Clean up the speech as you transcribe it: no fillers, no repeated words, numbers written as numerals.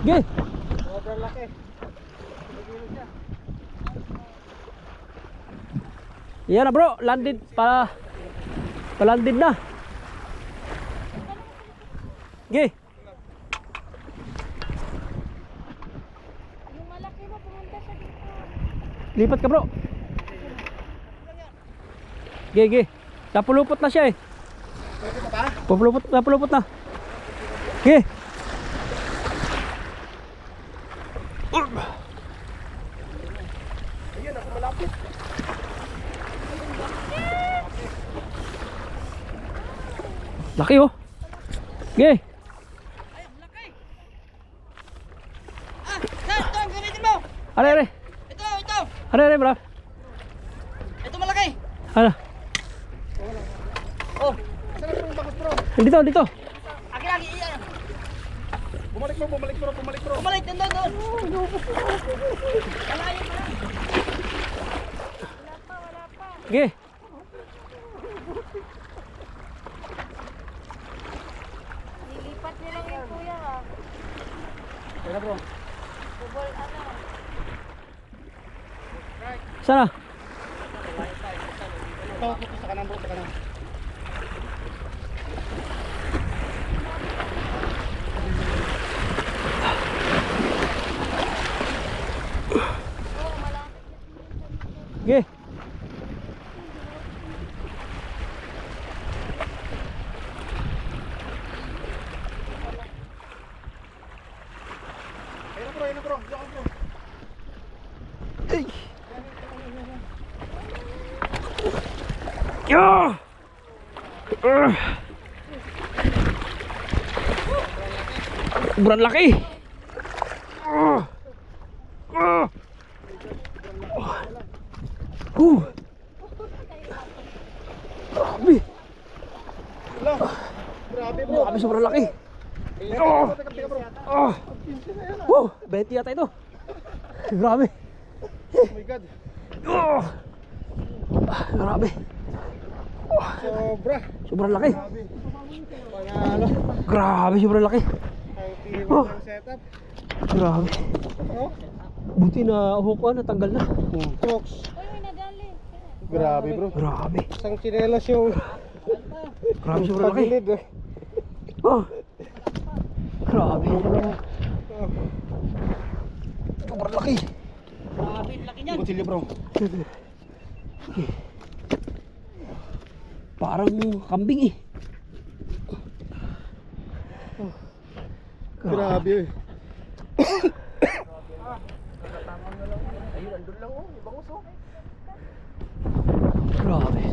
Ge. Sobrang laki. Yan na bro, landed pa. Palanded na. Ge. Yung malaki na pumunta siya dito. Lipat ka bro. Ge, ge. Napulupot na siya eh. Napulupot na. Ge. Ayun, ako malapit. Laki oh. Ge. Sir, ito ang gamitin mo. Are, are. Ito. Are, bro. Ito malaki. Ano? Oh, Saan ang bakit bro? Dito. akin lagi. Iyan. Bumalik bro. Bumalik, doon. Malayo pa. Wala pa. Ge. Nilipat nila yung kuya ha. Kaya bro. Bubol ano. Sana? Ito, sa kanan bro, sa kanan. Oo, malapit. Ge. Ayun na bro. Diyan bro. Ay. Yo. Sobrang laki. Grabe. Grabe bro. Grabe, sobrang laki. Teka bro. 20 yata ito. Grabe. Oh my god. Grabe. Sobra. Sobrang laki. Panalo. Grabe, sobrang laki. Ang tibok ng setup. Grabe. Oh. Buti na hukuan, natanggal na. Talks. Uy, may nadali. Grabe bro. Grabe. Isang chinelas yung Grabe, sobrang laki. pagilid eh. Oh. Grabe. Oh. Sobrang laki. Grabe, laki niyan. Kutsilyo bro. Parang kambing eh. Grabe eh. Grabe.